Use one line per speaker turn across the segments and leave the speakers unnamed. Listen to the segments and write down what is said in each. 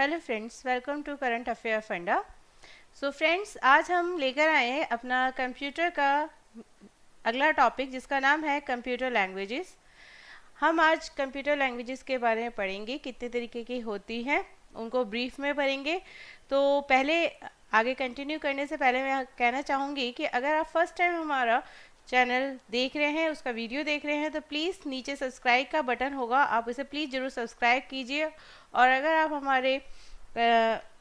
Hello friends, welcome to current affair funda. So friends, आज हम लेकर आए हैं अपना कंप्यूटर का अगला टॉपिक जिसका नाम है कंप्यूटर लैंग्वेजेस। हम आज कंप्यूटर लैंग्वेजेस के बारे में पढ़ेंगे, कितने तरीके की होती हैं, उनको ब्रीफ में पढ़ेंगे। तो पहले आगे कंटिन्यू करने से पहले मैं कहना चाहूँगी कि अगर आप फर्स्ट टाइम हमारा चैनल देख रहे हैं, उसका वीडियो देख रहे हैं, तो प्लीज़ नीचे सब्सक्राइब का बटन होगा, आप उसे प्लीज़ ज़रूर सब्सक्राइब कीजिए। और अगर आप हमारे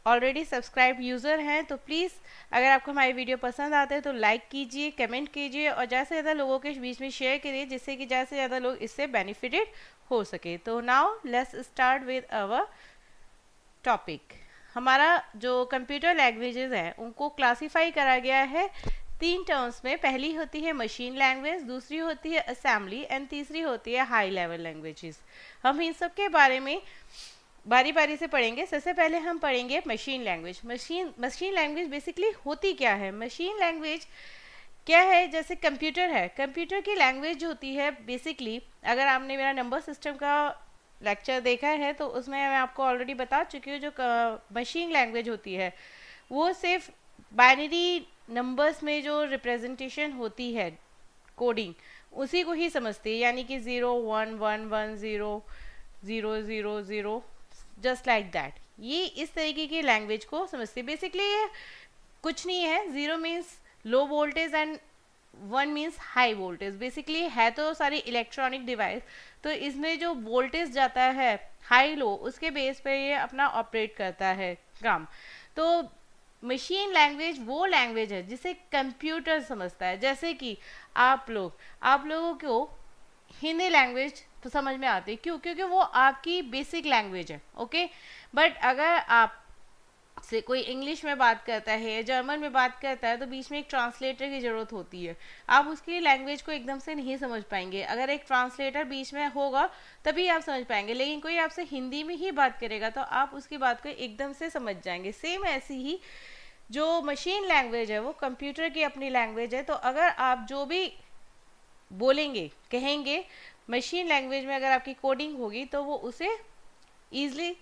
ऑलरेडी सब्सक्राइब यूज़र हैं तो प्लीज़, अगर आपको हमारी वीडियो पसंद आते हैं तो लाइक कीजिए, कमेंट कीजिए और ज़्यादा से ज़्यादा लोगों के बीच में शेयर करिए, जिससे कि ज़्यादा से ज़्यादा लोग इससे बेनिफिटेड हो सके। तो now let's start with our topic. हमारा जो कंप्यूटर लैंग्वेजेस हैं उनको क्लासीफाई करा गया है 3 टर्म्स में। पहली होती है मशीन लैंग्वेज, दूसरी होती है असेंबली एंड तीसरी होती है हाई लेवल लैंग्वेजेस। हम इन सब के बारे में बारी बारी से पढ़ेंगे। सबसे पहले हम पढ़ेंगे machine language. Machine language basically होती क्या है? मशीन लैंग्वेज क्या है? जैसे कंप्यूटर है, कंप्यूटर की लैंग्वेज जो होती है बेसिकली, अगर आपने मेरा नंबर सिस्टम का लेक्चर देखा है तो उसमें मैं आपको ऑलरेडी बता चुकी हूँ, जो मशीन लैंग्वेज होती है वो सिर्फ बाइनरी नंबर्स में जो रिप्रेजेंटेशन होती है, कोडिंग, उसी को ही समझती है। यानी कि 0 1 1 1 0 0 0 0 जस्ट लाइक दैट, ये इस तरीके की लैंग्वेज को समझती है। बेसिकली ये कुछ नहीं है। 0 means low voltage and 1 means high voltage. Basically है तो सारी इलेक्ट्रॉनिक डिवाइस, तो इसमें जो वोल्टेज जाता है हाई लो, उसके बेस पे ये अपना ऑपरेट करता है काम। तो मशीन लैंग्वेज वो लैंग्वेज है जिसे कंप्यूटर समझता है। जैसे कि आप लोगों को हिंदी लैंग्वेज तो समझ में आती है, क्यों? क्योंकि वो आपकी बेसिक लैंग्वेज है, ओके। बट अगर आप से कोई इंग्लिश में बात करता है या जर्मन में बात करता है तो बीच में एक ट्रांसलेटर की ज़रूरत होती है। आप उसकी लैंग्वेज को एकदम से नहीं समझ पाएंगे, अगर एक ट्रांसलेटर बीच में होगा तभी आप समझ पाएंगे। लेकिन कोई आपसे हिंदी में ही बात करेगा तो आप उसकी बात को एकदम से समझ जाएंगे। सेम ऐसी ही जो मशीन लैंग्वेज है वो कंप्यूटर की अपनी लैंग्वेज है। तो अगर आप जो भी बोलेंगे, कहेंगे मशीन लैंग्वेज में, अगर आपकी कोडिंग होगी तो वो उसे ईजिली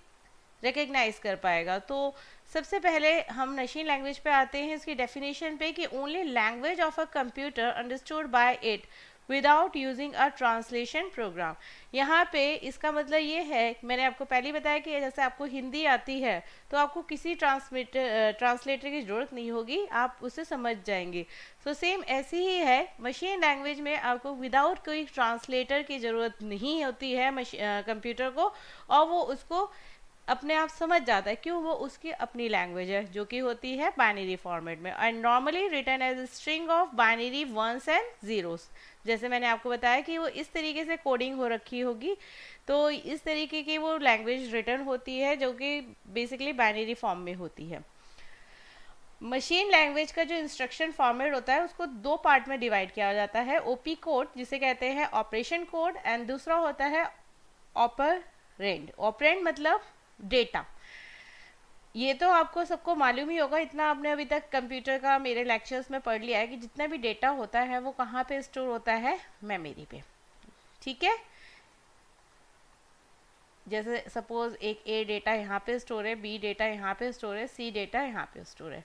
रिकग्नाइज कर पाएगा। तो सबसे पहले हम मशीन लैंग्वेज पे आते हैं, इसकी डेफिनेशन पे, कि only language of a computer understood by it without using a translation program. यहाँ पे इसका मतलब ये है, मैंने आपको पहले ही बताया कि जैसे आपको हिंदी आती है तो आपको किसी ट्रांसलेटर की ज़रूरत नहीं होगी, आप उसे समझ जाएंगे। सो सेम ऐसी ही है मशीन लैंग्वेज में, आपको विदाउट कोई ट्रांसलेटर की ज़रूरत नहीं होती है कंप्यूटर को, और वो उसको अपने आप समझ जाता है। क्यों? वो उसकी अपनी लैंग्वेज है जो कि होती है बाइनरी फॉर्मेट में, and normally written as string of binary ones and zeros. जैसे मैंने आपको बताया कि वो इस तरीके से कोडिंग हो रखी होगी, तो इस तरीके की वो लैंग्वेज रिटर्न होती है जो कि बेसिकली बाइनरी फॉर्म में होती है। मशीन लैंग्वेज का जो इंस्ट्रक्शन फॉर्मेट होता है उसको 2 पार्ट में डिवाइड किया जाता है। ओपी कोड जिसे कहते हैं ऑपरेशन कोड, एंड दूसरा होता है ऑपरेंड। ऑपरेंड मतलब डेटा। ये तो आपको सबको मालूम ही होगा, इतना आपने अभी तक कंप्यूटर का मेरे लेक्चर्स में पढ़ लिया है कि जितना भी डेटा होता है वो कहाँ पे स्टोर होता है? मेमोरी पे, ठीक है। जैसे सपोज एक ए डेटा यहाँ पे स्टोर है, बी डेटा यहाँ पे स्टोर है, सी डेटा यहाँ पे स्टोर है।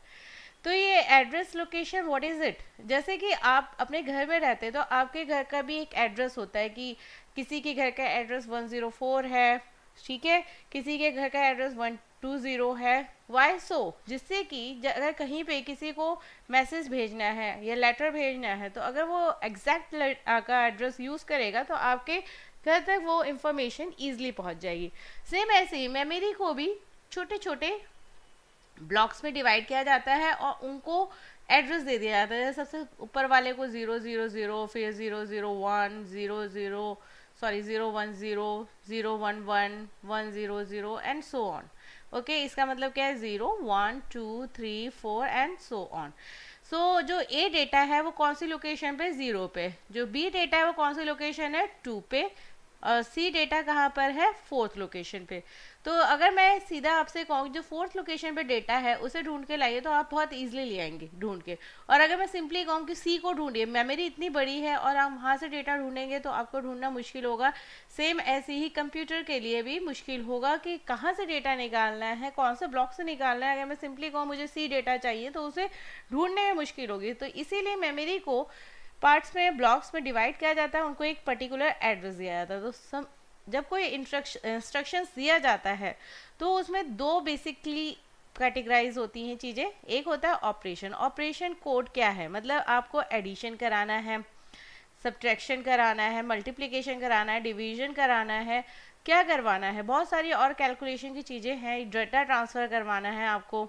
तो ये address location what is it? जैसे कि आप अपने घर में रहते हैं तो आपके घर का भी एक एड्रेस होता है, कि किसी के घर का एड्रेस 104 है, ठीक है, किसी के घर का एड्रेस 120 है। वाई सो? जिससे कि अगर कहीं पे किसी को मैसेज भेजना है या लेटर भेजना है तो अगर वो एग्जैक्ट का एड्रेस यूज़ करेगा तो आपके घर तक वो इंफॉर्मेशन ईजिली पहुंच जाएगी। सेम ऐसे ही मेमोरी को भी छोटे छोटे ब्लॉक्स में डिवाइड किया जाता है और उनको एड्रेस दे दिया जाता है। सबसे ऊपर वाले को 000, फिर 001, 010, 011, 100 एंड सो ऑन। ओके, इसका मतलब क्या है? 0 1 2 3 4 एंड सो ऑन। सो जो ए डेटा है वो कौन सी लोकेशन पे? 0 पे। जो बी डेटा है वो कौन सी लोकेशन है? 2 पे। और सी डेटा कहाँ पर है, फोर्थ लोकेशन पे। तो अगर मैं सीधा आपसे कहूँ जो फोर्थ लोकेशन पे डेटा है उसे ढूंढ के लाइए तो आप बहुत ईजिली ले आएंगे ढूंढ के। और अगर मैं सिंपली कहूँ कि सी को ढूंढिए, मेमोरी इतनी बड़ी है और आप वहाँ से डेटा ढूंढेंगे तो आपको ढूंढना मुश्किल होगा। सेम ऐसे ही कंप्यूटर के लिए भी मुश्किल होगा कि कहाँ से डेटा निकालना है, कौन से ब्लॉक से निकालना है। अगर मैं सिंपली कहूँ मुझे सी डेटा चाहिए तो उसे ढूंढने में मुश्किल होगी। तो इसीलिए मेमोरी को पार्ट्स में, ब्लॉक्स में डिवाइड किया जाता है, उनको एक पर्टिकुलर एड्रेस दिया जाता है। तो जब कोई इंस्ट्रक्शंस दिया जाता है तो उसमें दो बेसिकली कैटेगराइज होती हैं चीज़ें। एक होता है ऑपरेशन। ऑपरेशन कोड क्या है, मतलब आपको एडिशन कराना है, सब्ट्रैक्शन कराना है, मल्टीप्लिकेशन कराना है, डिवीजन कराना है, क्या करवाना है, बहुत सारी और कैलकुलेशन की चीज़ें हैं, डेटा ट्रांसफ़र करवाना है आपको।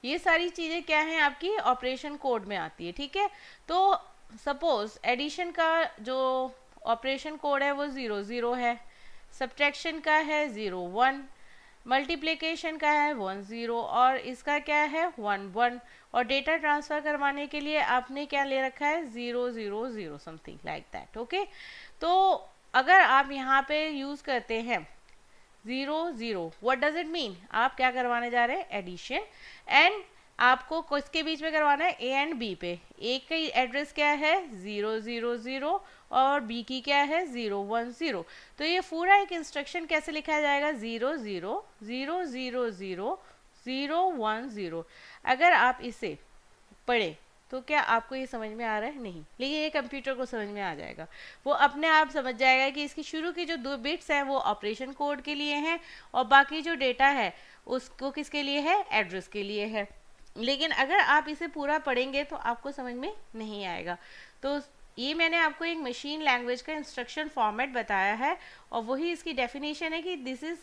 ये सारी चीज़ें क्या हैं, आपकी ऑपरेशन कोड में आती है, ठीक है। तो सपोज एडिशन का जो ऑपरेशन कोड है वो 00 है, सब्ट्रैक्शन का है 01, मल्टीप्लिकेशन का है 10 और इसका क्या है 11, और डेटा ट्रांसफ़र करवाने के लिए आपने क्या ले रखा है 000 समथिंग लाइक दैट, ओके। तो अगर आप यहाँ पे यूज़ करते हैं 00, व्हाट डज इट मीन, आप क्या करवाने जा रहे हैं, एडिशन। एंड आपको किसके बीच में करवाना है, ए एंड बी पे। ए की एड्रेस क्या है 000 और बी की क्या है 010। तो ये पूरा एक इंस्ट्रक्शन कैसे लिखा जाएगा 00000010। अगर आप इसे पढ़े तो क्या आपको ये समझ में आ रहा है, नहीं, लेकिन ये कंप्यूटर को समझ में आ जाएगा। वो अपने आप समझ जाएगा कि इसकी शुरू की जो 2 बिट्स हैं वो ऑपरेशन कोड के लिए हैं और बाकी जो डेटा है उसको किसके लिए है, एड्रेस के लिए है। लेकिन अगर आप इसे पूरा पढ़ेंगे तो आपको समझ में नहीं आएगा। तो ये मैंने आपको एक मशीन लैंग्वेज का इंस्ट्रक्शन फॉर्मेट बताया है और वही इसकी डेफिनेशन है कि this is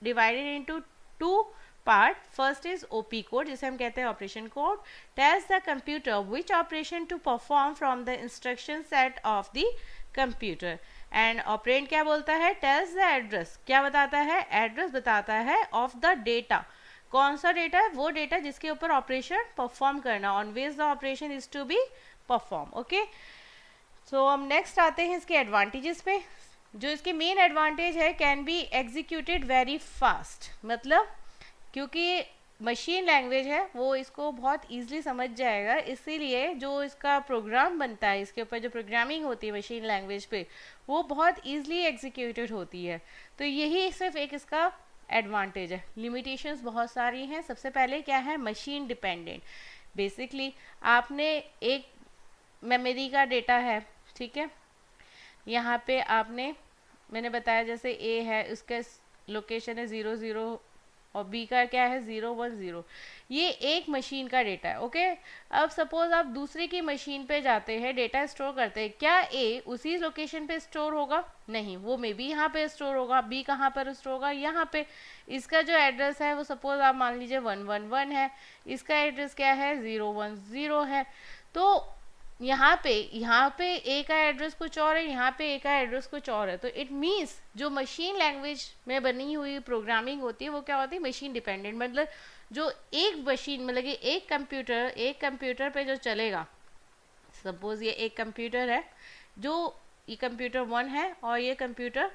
divided into 2 part. First is op code, जिसे हम कहते हैं operation code, tells the computer which operation to perform from the instruction set of the computer. And operand क्या बोलता है, टेल्स द एड्रेस, क्या बताता है, एड्रेस बताता है ऑफ द डेटा। कौन सा डेटा है, वो डेटा जिसके ऊपर ऑपरेशन परफॉर्म करना, on which the operation is to be perform, okay. So हम नेक्स्ट आते हैं इसके एडवांटेजेस पे। जो इसके मेन एडवांटेज है, can be executed very fast, मतलब क्योंकि मशीन लैंग्वेज है वो इसको बहुत ईजिली समझ जाएगा, इसीलिए जो इसका प्रोग्राम बनता है, इसके ऊपर जो प्रोग्रामिंग होती है मशीन लैंग्वेज पे, वो बहुत ईजिली एग्जीक्यूटेड होती है। तो यही सिर्फ एक इसका एडवांटेज है। लिमिटेशंस बहुत सारी हैं। सबसे पहले क्या है, मशीन डिपेंडेंट। बेसिकली आपने एक मेमोरी का डेटा है, ठीक है, यहाँ पे आपने, मैंने बताया जैसे ए है उसका लोकेशन है 00 और बी का क्या है 010। ये एक मशीन का डेटा है, ओके। अब सपोज आप दूसरे की मशीन पे जाते हैं, डेटा स्टोर करते हैं, क्या ए उसी लोकेशन पे स्टोर होगा, नहीं, वो मे बी यहाँ पे स्टोर होगा। बी कहाँ पर स्टोर होगा, यहाँ पे। इसका जो एड्रेस है वो सपोज आप मान लीजिए 111 है, इसका एड्रेस क्या है 010 है। तो यहाँ पे ए का एड्रेस कुछ और है, यहाँ पे ए का एड्रेस कुछ और है। तो इट मीन्स जो मशीन लैंग्वेज में बनी हुई प्रोग्रामिंग होती है वो क्या होती है, मशीन डिपेंडेंट। मतलब जो एक मशीन, मतलब कि एक कंप्यूटर पे जो चलेगा, सपोज ये एक कंप्यूटर है, जो ये कंप्यूटर 1 है और ये कंप्यूटर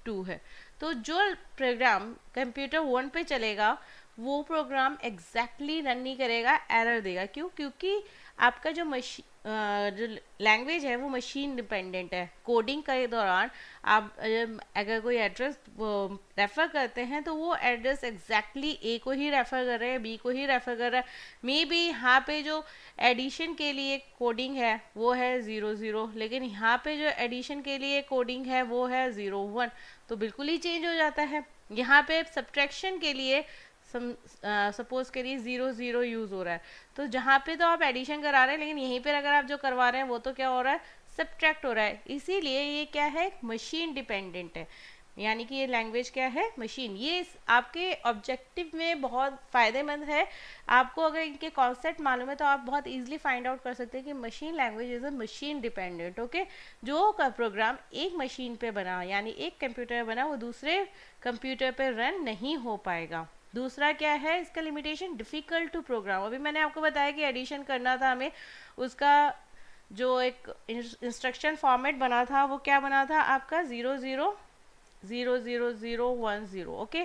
2 है। तो जो प्रोग्राम कंप्यूटर 1 पे चलेगा वो प्रोग्राम एग्जैक्टली रन नहीं करेगा, एरर देगा। क्यों, क्योंकि आपका जो जो लैंग्वेज है वो मशीन डिपेंडेंट है। कोडिंग के दौरान आप अगर कोई एड्रेस रेफ़र करते हैं तो वो एड्रेस एग्जैक्टली ए को ही रेफ़र कर रहे हैं, बी को ही रेफ़र कर रहा है। मे बी यहाँ पे जो एडिशन के लिए कोडिंग है वो है 00, लेकिन यहाँ पे जो एडिशन के लिए कोडिंग है वो है 01, तो बिल्कुल ही चेंज हो जाता है। यहाँ पे सब्ट्रैक्शन के लिए सपोज के लिए 00 यूज़ हो रहा है, तो जहाँ पे तो आप एडिशन करा रहे हैं, लेकिन यहीं पर अगर आप जो करवा रहे हैं वो तो क्या हो रहा है, सब्ट्रैक्ट हो रहा है। इसीलिए ये क्या है, मशीन डिपेंडेंट है। यानी कि ये लैंग्वेज क्या है, मशीन। ये आपके ऑब्जेक्टिव में बहुत फ़ायदेमंद है। आपको अगर इनके कॉन्सेप्ट मालूम है तो आप बहुत इजीली फाइंड आउट कर सकते हैं कि machine language is a machine dependent, okay. जो का प्रोग्राम एक मशीन पे बना, यानी एक कंप्यूटर बना, वो दूसरे कंप्यूटर पे रन नहीं हो पाएगा। दूसरा क्या है इसका लिमिटेशन, डिफ़िकल्ट टू प्रोग्राम। अभी मैंने आपको बताया कि एडिशन करना था हमें, उसका जो एक इंस्ट्रक्शन फॉर्मेट बना था वो क्या बना था आपका 000010, ओके,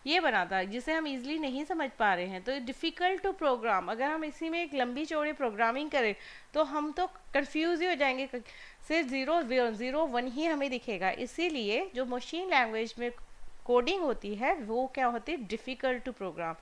ये बना था जिसे हम इजीली नहीं समझ पा रहे हैं, तो डिफ़िकल्ट टू प्रोग्राम। अगर हम इसी में एक लंबी चौड़ी प्रोग्रामिंग करें तो हम तो कंफ्यूज ही हो जाएंगे, सिर्फ 0 0 1 ही हमें दिखेगा। इसीलिए जो मशीन लैंग्वेज में कोडिंग होती है वो क्या होती है, difficult to program,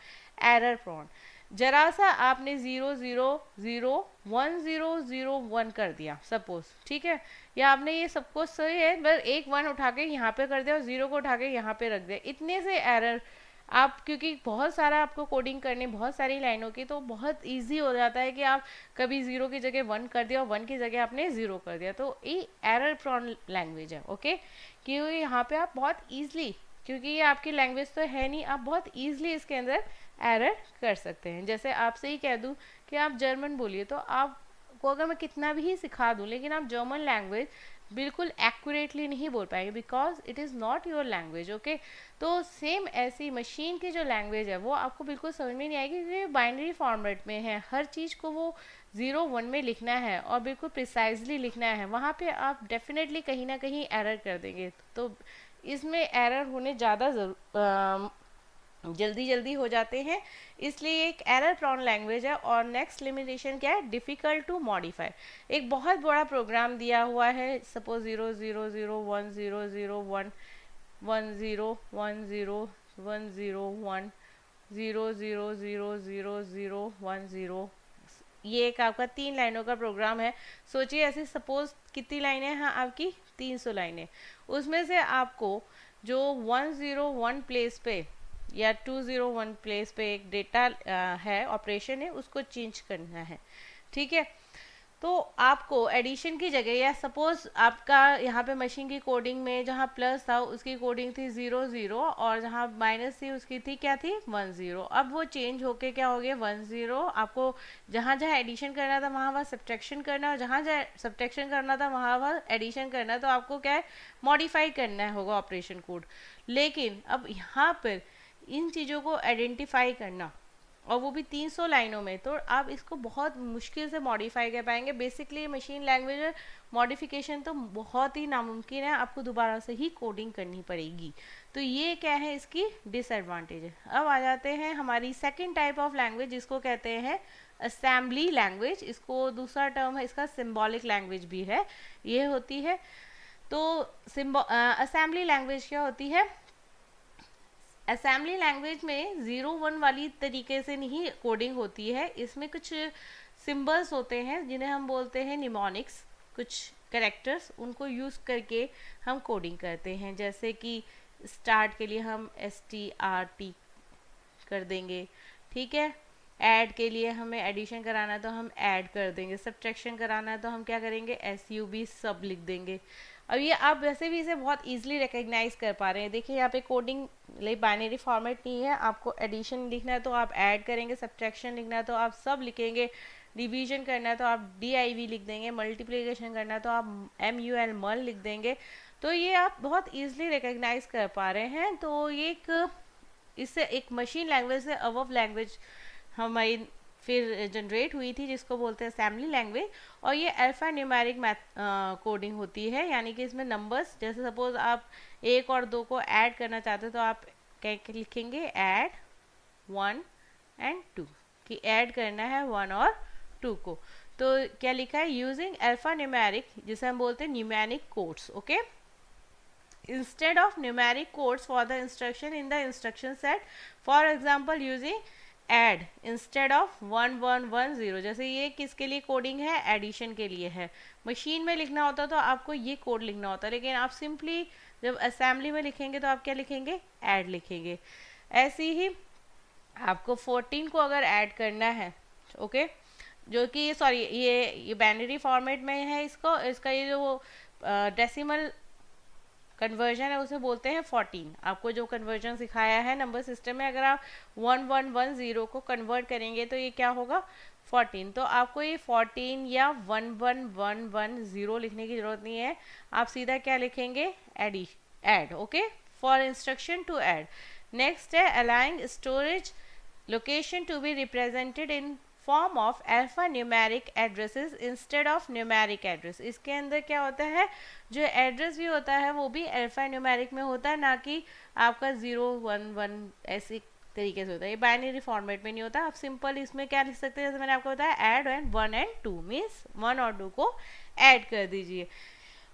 error prone. जरा सा आपने 0 0 0 1 0 0 1 कर दिया सपोज, ठीक है, या आपने ये सब कुछ सही है, बस एक 1 उठा के यहाँ पे कर दिया और 0 को उठा के यहाँ पे रख दिया, इतने से एरर आप, क्योंकि बहुत सारा आपको कोडिंग करनी, बहुत सारी लाइनों की, तो बहुत इजी हो जाता है कि आप कभी 0 की जगह 1 कर दिया और 1 की जगह आपने 0 कर दिया, तो ये एरर प्रोन लैंग्वेज है, ओके। क्योंकि यहाँ पे आप बहुत ईजिली, क्योंकि ये आपकी लैंग्वेज तो है नहीं, आप बहुत ईजिली इसके अंदर एरर कर सकते हैं। जैसे आपसे ही कह दूं कि आप जर्मन बोलिए, तो आपको अगर मैं कितना भी सिखा दूं, लेकिन आप जर्मन लैंग्वेज बिल्कुल एक्यूरेटली नहीं बोल पाएंगे, because it is not your language, okay. तो सेम ऐसी मशीन की जो लैंग्वेज है वो आपको बिल्कुल समझ में नहीं आएगी, क्योंकि बाइनरी फॉर्मेट में है, हर चीज़ को वो 0 1 में लिखना है और बिल्कुल प्रिसाइजली लिखना है, वहाँ पे आप डेफिनेटली कहीं ना कहीं एरर कर देंगे। तो इसमें एरर होने ज़्यादा जल्दी जल्दी हो जाते हैं, इसलिए एक एरर प्रॉन लैंग्वेज है। और नेक्स्ट लिमिटेशन क्या है, डिफ़िकल्ट टू मॉडिफाई। एक बहुत बड़ा प्रोग्राम दिया हुआ है, सपोज 0 0 0 1 0 0 1 1 0 1 0 1 0 1 0 0 0 0 0 1 0, ये एक आपका 3 लाइनों का प्रोग्राम है। सोचिए ऐसे सपोज कितनी लाइनें हैं आपकी, 300 लाइनें, उसमें से आपको जो 101 प्लेस पे या 201 प्लेस पे एक डेटा है, ऑपरेशन है, उसको चेंज करना है, ठीक है। तो आपको एडिशन की जगह, या सपोज आपका यहाँ पे मशीन की कोडिंग में जहाँ प्लस था उसकी कोडिंग थी 0 0, और जहाँ माइनस थी उसकी थी क्या थी 1 0, अब वो चेंज होके क्या हो गया 1 0। आपको जहाँ जहाँ एडिशन करना था वहाँ वहाँ सब्ट्रैक्शन करना, और जहाँ जहाँ सब्ट्रैक्शन करना था वहाँ वहाँ एडिशन करना, तो आपको क्या है मॉडिफाई करना होगा ऑपरेशन कोड। लेकिन अब यहाँ पर इन चीज़ों को आइडेंटिफाई करना, और वो भी 300 लाइनों में, तो आप इसको बहुत मुश्किल से मॉडिफाई कर पाएंगे। बेसिकली मशीन लैंग्वेज में मॉडिफिकेशन तो बहुत ही नामुमकिन है, आपको दोबारा से ही कोडिंग करनी पड़ेगी। तो ये क्या है इसकी डिसएडवांटेज है। अब आ जाते हैं हमारी सेकंड टाइप ऑफ लैंग्वेज, जिसको कहते हैं असेंबली लैंग्वेज। इसको दूसरा टर्म है इसका सिम्बॉलिक लैंग्वेज भी है, ये होती है। तो असेंबली लैंग्वेज क्या होती है, असेंबली लैंग्वेज में 0 1 वाली तरीके से नहीं कोडिंग होती है, इसमें कुछ सिंबल्स होते हैं जिन्हें हम बोलते हैं निमोनिक्स, कुछ कैरेक्टर्स, उनको यूज़ करके हम कोडिंग करते हैं। जैसे कि स्टार्ट के लिए हम STRT कर देंगे, ठीक है। ऐड के लिए हमें एडिशन कराना है तो हम ऐड कर देंगे, सब्ट्रैक्शन कराना है तो हम क्या करेंगे SUB सब लिख देंगे। अब ये आप वैसे भी इसे बहुत इजीली रिकग्नाइज कर पा रहे हैं। देखिए यहाँ पे कोडिंग लाइक बाइनरी फॉर्मेट नहीं है, आपको एडिशन लिखना है तो आप ऐड करेंगे, सब्ट्रैक्शन लिखना है तो आप सब लिखेंगे, डिवीजन करना है तो आप DIV लिख देंगे, मल्टीप्लिकेशन करना है तो आप MUL मल लिख देंगे। तो ये आप बहुत ईजिली रिकग्नाइज कर पा रहे हैं। तो ये एक इससे एक मशीन लैंग्वेज से अबव लैंग्वेज हमारी फिर जनरेट हुई थी, जिसको बोलते हैं असेंबली लैंग्वेज। और ये अल्फा न्यूमेरिक कोडिंग होती है, यानी कि इसमें नंबर्स, जैसे सपोज आप 1 और 2 को ऐड करना चाहते हो तो आप क्या लिखेंगे, ऐड 1 and 2, कि ऐड करना है 1 और 2 को। तो क्या लिखा है, यूजिंग अल्फा न्यूमेरिक, जिसे हम बोलते हैं numeric codes, okay, instead of numeric codes for the instruction in the instruction set, for example using add instead of 1 1 1 0। जैसे ये किसके लिए कोडिंग है, एडिशन के लिए है। मशीन में लिखना होता तो आपको ये कोड लिखना होता, लेकिन आप सिंपली जब असेंबली में लिखेंगे तो आप क्या लिखेंगे, ऐड लिखेंगे। ऐसे ही आपको 14 को अगर ऐड करना है, ओके, जो कि सॉरी ये बाइनरी फॉर्मेट में है, इसका ये जो डेसिमल कन्वर्जन है उसे बोलते हैं 14। आपको जो कन्वर्जन सिखाया है नंबर सिस्टम में, अगर आप 1 1 1 0 को कन्वर्ट करेंगे तो ये क्या होगा 14। तो आपको ये 14 या 1 1 1 1 0 लिखने की जरूरत नहीं है, आप सीधा क्या लिखेंगे, add, okay, for instruction to add. Next है allowing storage location to be represented in form of alpha numeric addresses instead of numeric address. इसके अंदर क्या होता है, जो एड्रेस भी होता है वो भी अल्फा न्यूमेरिक में होता है, ना कि आपका 0 1 1 ऐसी तरीके से होता है। ये बाइनरी फॉर्मेट में नहीं होता। आप सिंपल इसमें क्या लिख सकते हैं, जैसे मैंने आपको बताया ऐड एंड 1 एंड 2 मीन्स 1 और 2 को ऐड कर दीजिए।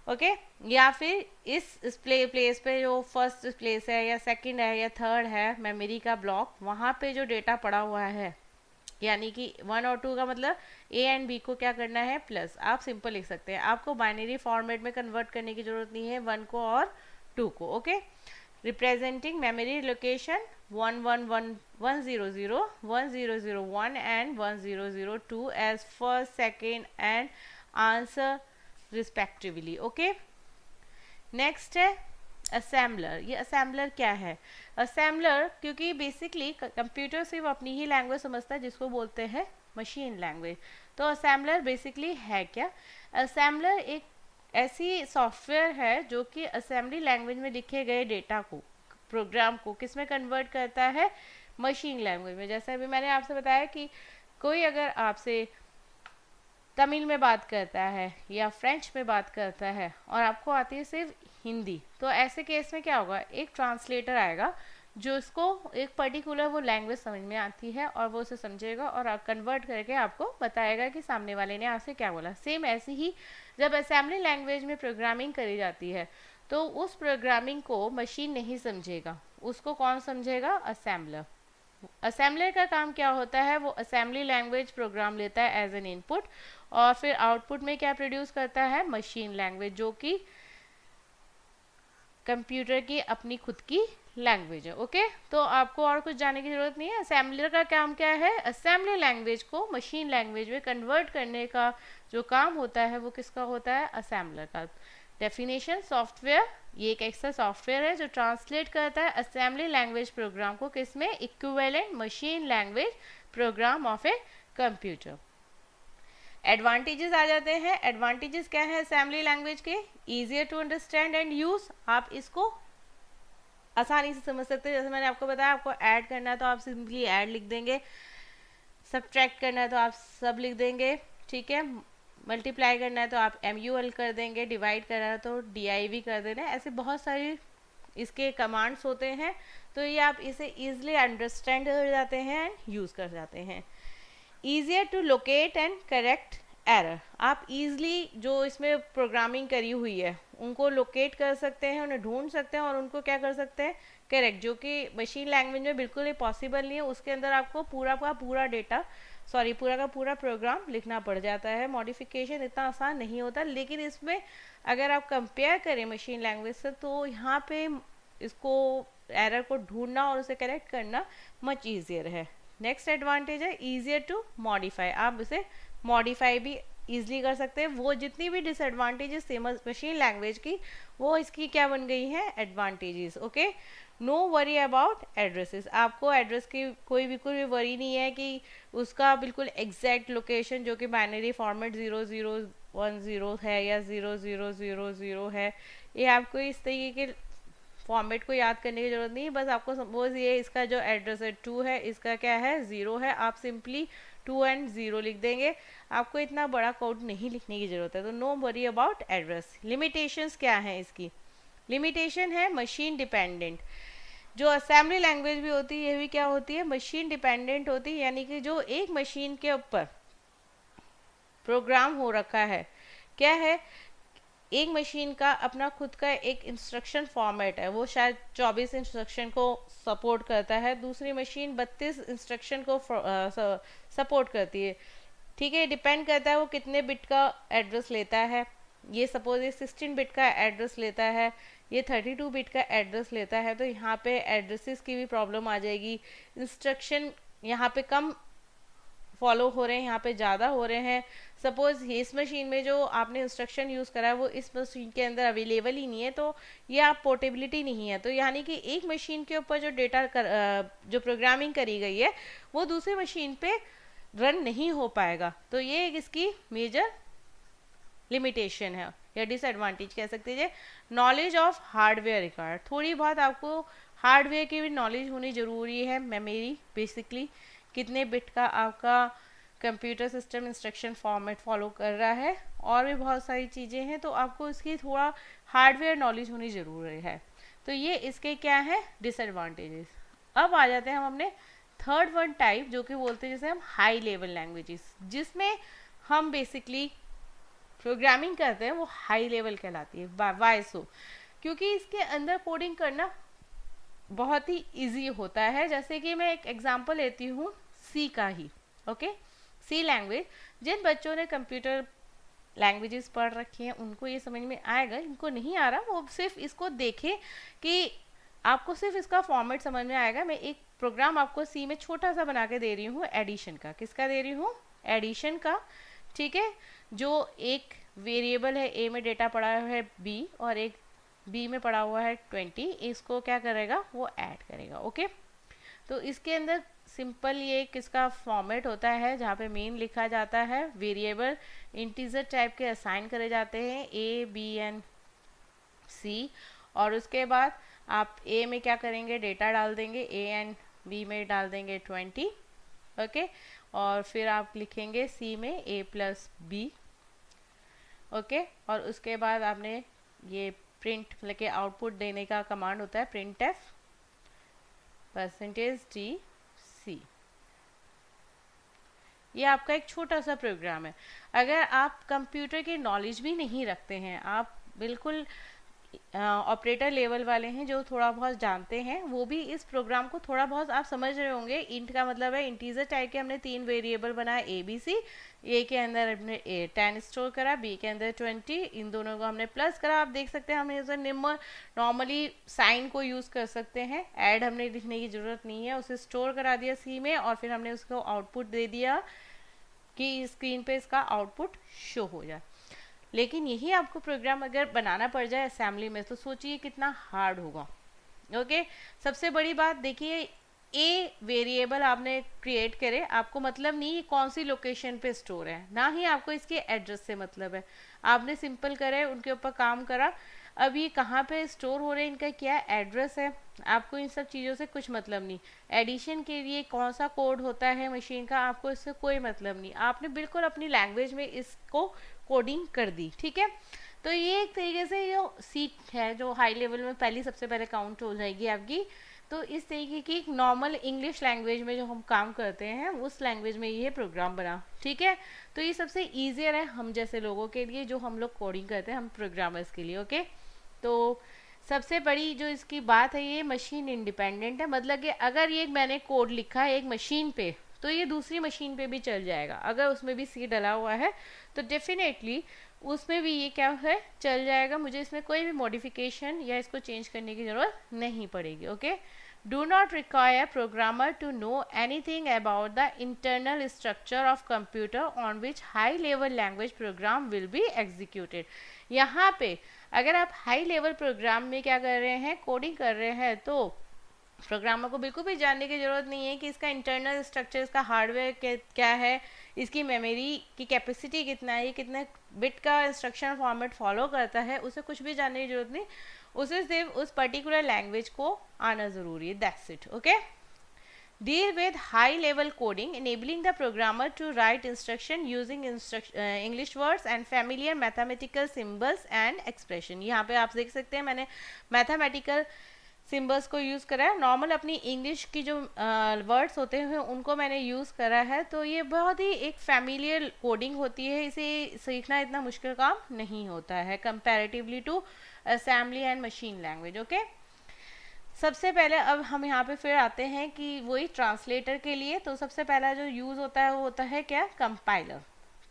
ओके या फिर इस प्लेस पे जो फर्स्ट प्लेस है या सेकंड है या थर्ड है मेमोरी का ब्लॉक, वहाँ पे जो डेटा पड़ा हुआ है, यानी कि 1 और 2 का मतलब ए एंड बी को क्या करना है प्लस, आप सिंपल लिख सकते हैं। आपको बाइनरी फॉर्मेट में कन्वर्ट करने की जरूरत नहीं है 1 को और 2 को। Okay representing memory location 111 1001 and 1002 as first second and answer respectively. Okay next है असेंबलर। ये असेंबलर क्या है, असेंबलर क्योंकि बेसिकली कंप्यूटर सिर्फ अपनी ही लैंग्वेज समझता है जिसको बोलते हैं मशीन लैंग्वेज। तो असेंबलर बेसिकली है क्या, असेंबलर एक ऐसी सॉफ्टवेयर है जो कि असेंबली लैंग्वेज में लिखे गए डेटा को, प्रोग्राम को किस में कन्वर्ट करता है, मशीन लैंग्वेज में। जैसे अभी मैंने आपसे बताया कि कोई अगर आपसे तमिल में बात करता है या फ्रेंच में बात करता है और आपको आती है सिर्फ हिंदी, तो ऐसे केस में क्या होगा, एक ट्रांसलेटर आएगा जो इसको एक पर्टिकुलर वो लैंग्वेज समझ में आती है और वो उसे समझेगा और कन्वर्ट करके आपको बताएगा कि सामने वाले ने आपसे क्या बोला। सेम ऐसे ही जब असेंबली लैंग्वेज में प्रोग्रामिंग करी जाती है तो उस प्रोग्रामिंग को मशीन नहीं समझेगा, उसको कौन समझेगा, असेंबलर। असेंबलर का काम क्या होता है, वो असेंबली लैंग्वेज प्रोग्राम लेता है एज एन इनपुट और फिर आउटपुट में क्या प्रोड्यूस करता है, मशीन लैंग्वेज, जो कि कंप्यूटर की अपनी खुद की लैंग्वेज है। ओके तो आपको और कुछ जानने की जरूरत नहीं है। असेंबलर का काम क्या है, असेंबली लैंग्वेज को मशीन लैंग्वेज में कन्वर्ट करने का जो काम होता है वो किसका होता है, असेंबलर का। डेफिनेशन, सॉफ्टवेयर, ये एक ऐसा सॉफ्टवेयर है जो ट्रांसलेट करता है असेंबली लैंग्वेज प्रोग्राम को किसमें, equivalent machine language program of a computer. Advantages आ जाते हैं। एडवांटेजेस क्या है असेंबली लैंग्वेज के, easier to understand and use, आप इसको आसानी से समझ सकते हैं। जैसे मैंने आपको बताया, आपको ऐड करना है तो आप सिंपली ऐड लिख देंगे, सब्ट्रैक्ट करना है तो आप सब लिख देंगे, ठीक है, मल्टीप्लाई करना है तो आप MUL कर देंगे, डिवाइड करना है तो DIV कर देना है। ऐसे बहुत सारी इसके कमांड्स होते हैं, तो ये आप इसे ईजिली अंडरस्टैंड कर जाते हैं एंड यूज़ कर जाते हैं। Easier to locate and correct error, आप ईजिली जो इसमें प्रोग्रामिंग करी हुई है उनको लोकेट कर सकते हैं, उन्हें ढूंढ सकते हैं और उनको क्या कर सकते हैं, करेक्ट, जो कि मशीन लैंग्वेज में बिल्कुल ही पॉसिबल नहीं है। उसके अंदर आपको पूरा का पूरा डेटा, सॉरी पूरा का पूरा प्रोग्राम लिखना पड़ जाता है। मॉडिफिकेशन इतना आसान नहीं होता, लेकिन इसमें अगर आप कंपेयर करें मशीन लैंग्वेज से तो यहाँ पे इसको एरर को ढूंढना और उसे करेक्ट करना मच ईजियर है। नेक्स्ट एडवांटेज है ईजियर टू मॉडिफाई, आप इसे मॉडिफाई भी ईजिली कर सकते हैं। वो जितनी भी डिसएडवांटेजेस थे मशीन लैंग्वेज की, वो इसकी क्या बन गई हैं, advantages. Okay no worry about addresses, आपको एड्रेस की कोई बिल्कुल भी वरी नहीं है कि उसका बिल्कुल एग्जैक्ट लोकेशन जो कि बाइनरी फॉर्मेट 0010 है या 0000 है, ये आपको इस तरीके के फॉर्मेट को याद करने की जरूरत नहीं है। बस आपको सपोज ये इसका जो एड्रेस है 2 है, इसका क्या है 0 है, आप सिंपली 2 एंड 0 लिख देंगे, आपको इतना बड़ा कोड नहीं लिखने की जरूरत है। तो no worry about address. Limitations क्या है इसकी, लिमिटेशन है मशीन डिपेंडेंट। जो असेंबली लैंग्वेज भी होती है ये भी क्या होती है, मशीन डिपेंडेंट होती है, यानी कि जो एक मशीन के ऊपर प्रोग्राम हो रखा है, क्या है, एक मशीन का अपना खुद का एक इंस्ट्रक्शन फॉर्मेट है, वो शायद 24 इंस्ट्रक्शन को सपोर्ट करता है, दूसरी मशीन 32 इंस्ट्रक्शन को सपोर्ट करती है, ठीक है। डिपेंड करता है वो कितने बिट का एड्रेस लेता है। ये सपोज ये 16 बिट का एड्रेस लेता है, ये 32 बिट का एड्रेस लेता है, तो यहाँ पे एड्रेसेस की भी प्रॉब्लम आ जाएगी। इंस्ट्रक्शन यहाँ पे कम फॉलो हो रहे हैं, यहाँ पे ज़्यादा हो रहे हैं। सपोज इस मशीन में जो आपने इंस्ट्रक्शन यूज़ करा है वो इस मशीन के अंदर अवेलेबल ही नहीं है, तो ये आप पोर्टेबिलिटी नहीं है। तो यानी कि एक मशीन के ऊपर जो डेटा जो प्रोग्रामिंग करी गई है वो दूसरी मशीन पे रन नहीं हो पाएगा। तो ये एक इसकी मेजर लिमिटेशन है या डिसएडवांटेज कह सकते हैं। नॉलेज ऑफ हार्डवेयर रिक्वायर्ड, थोड़ी बहुत आपको हार्डवेयर की भी नॉलेज होनी ज़रूरी है। मेमोरी बेसिकली कितने बिट का आपका computer system instruction format follow कर रहा है, और भी बहुत सारी चीज़ें हैं, तो आपको इसकी थोड़ा हार्डवेयर नॉलेज होनी ज़रूरी है। तो ये इसके क्या है डिसएडवांटेजेस। अब आ जाते हैं हम अपने थर्ड वन टाइप, जो कि बोलते हैं जैसे हम हाई लेवल लैंग्वेजेस, जिसमें हम बेसिकली प्रोग्रामिंग करते हैं, वो हाई लेवल कहलाती है। वाई सो? क्योंकि इसके अंदर कोडिंग करना बहुत ही इजी होता है। जैसे कि मैं एक एग्जांपल लेती हूँ सी का ही, ओके। सी लैंग्वेज, जिन बच्चों ने कंप्यूटर लैंग्वेजेस पढ़ रखी हैं उनको ये समझ में आएगा, इनको नहीं आ रहा वो सिर्फ इसको देखें कि आपको सिर्फ इसका फॉर्मेट समझ में आएगा। मैं एक प्रोग्राम आपको सी में छोटा सा बना के दे रही हूँ एडिशन का। किसका दे रही हूँ? एडिशन का, ठीक है। जो एक वेरिएबल है ए में डेटा पड़ा है बी और एक बी में पड़ा हुआ है 20, इसको क्या करेगा? वो ऐड करेगा, ओके। तो इसके अंदर सिंपल ये किसका फॉर्मेट होता है, जहाँ पे मेन लिखा जाता है, वेरिएबल इंटीजर टाइप के असाइन करे जाते हैं ए बी एंड सी, और उसके बाद आप ए में क्या करेंगे? डेटा डाल देंगे, ए एंड बी में डाल देंगे 20, ओके। और फिर आप लिखेंगे सी में ए प्लस बी, ओके। और उसके बाद आपने ये प्रिंट मतलब कि आउटपुट देने का कमांड होता है प्रिंट एफ %t_c। ये आपका एक छोटा सा प्रोग्राम है। अगर आप कंप्यूटर की नॉलेज भी नहीं रखते हैं, आप बिल्कुल ऑपरेटर लेवल वाले हैं जो थोड़ा बहुत जानते हैं, वो भी इस प्रोग्राम को थोड़ा बहुत आप समझ रहे होंगे। इंट का मतलब है इंटीजर टाइप के हमने 3 वेरिएबल बनाए ए बी सी। ए के अंदर हमने 10 स्टोर करा, बी के अंदर 20, इन दोनों को हमने प्लस करा। आप देख सकते हैं हम इसे नॉर्मली साइन को यूज़ कर सकते हैं, ऐड हमने लिखने की ज़रूरत नहीं है। उसे स्टोर करा दिया सी में और फिर हमने उसको आउटपुट दे दिया कि स्क्रीन पे इसका आउटपुट शो हो जाए। लेकिन यही आपको प्रोग्राम अगर बनाना पड़ जाए असेंबली में, तो सोचिए कितना हार्ड होगा, ओके। सबसे बड़ी बात देखिए, ए वेरिएबल आपने क्रिएट करे, आपको मतलब नहीं कौन सी लोकेशन पे स्टोर है, ना ही आपको इसके एड्रेस से मतलब है। आपने सिंपल करे, उनके ऊपर काम करा, अब ये कहाँ पे स्टोर हो रहे हैं, इनका क्या एड्रेस है, आपको इन सब चीज़ों से कुछ मतलब नहीं। एडिशन के लिए कौन सा कोड होता है मशीन का, आपको इससे कोई मतलब नहीं। आपने बिल्कुल अपनी लैंग्वेज में इसको कोडिंग कर दी, ठीक है। तो ये एक तरीके से जो सीख है, जो हाई लेवल में पहली सबसे पहले काउंट हो जाएगी आपकी। तो इस तरीके की एक नॉर्मल इंग्लिश लैंग्वेज में जो हम काम करते हैं, उस लैंग्वेज में ये प्रोग्राम बना, ठीक है। तो ये सबसे ईजियर है हम जैसे लोगों के लिए, जो हम लोग कोडिंग करते हैं, हम प्रोग्रामर्स के लिए, ओके। तो सबसे बड़ी जो इसकी बात है, ये मशीन इंडिपेंडेंट है। मतलब कि अगर ये मैंने कोड लिखा है एक मशीन पे, तो ये दूसरी मशीन पे भी चल जाएगा। अगर उसमें भी सी डला हुआ है तो डेफिनेटली उसमें भी ये क्या है, चल जाएगा। मुझे इसमें कोई भी मॉडिफिकेशन या इसको चेंज करने की ज़रूरत नहीं पड़ेगी, okay. Do not require programmer to know anything about the internal structure of computer on which high level language program will be executed. यहाँ पे अगर आप हाई लेवल प्रोग्राम में क्या कर रहे हैं, कोडिंग कर रहे हैं, तो प्रोग्रामर को बिल्कुल भी जानने की ज़रूरत नहीं है कि इसका इंटरनल स्ट्रक्चर, इसका हार्डवेयर क्या है, इसकी मेमोरी की कैपेसिटी कितना है, ये कितने बिट का इंस्ट्रक्शन फॉर्मेट फॉलो करता है, उसे कुछ भी जानने की ज़रूरत नहीं। उसे सिर्फ उस पर्टिकुलर लैंग्वेज को आना ज़रूरी है, that's it, okay. Deal with high-level coding, enabling the programmer to write instruction using English words and familiar mathematical symbols and expression। यहाँ पे आप देख सकते हैं मैंने mathematical सिम्बल्स को यूज़ करा है। नॉर्मल अपनी इंग्लिश की जो वर्ड्स होते हैं उनको मैंने यूज़ करा है। तो ये बहुत ही एक फैमिलियर कोडिंग होती है, इसे सीखना इतना मुश्किल काम नहीं होता है comparatively to assembly and machine language, okay. सबसे पहले अब हम यहाँ पे फिर आते हैं कि वही ट्रांसलेटर के लिए। तो सबसे पहला जो यूज़ होता है वो होता है क्या, कंपाइलर।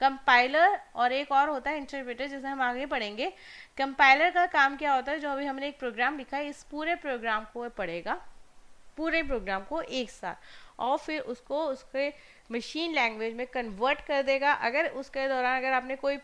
कंपाइलर और एक और होता है इंटरप्रेटर, जिसे हम आगे पढ़ेंगे। कंपाइलर का काम क्या होता है, जो अभी हमने एक प्रोग्राम लिखा है, इस पूरे प्रोग्राम को पढ़ेगा, पूरे प्रोग्राम को एक साथ, और फिर उसको उसके मशीन लैंग्वेज में कन्वर्ट कर देगा। अगर उसके दौरान अगर आपने कोई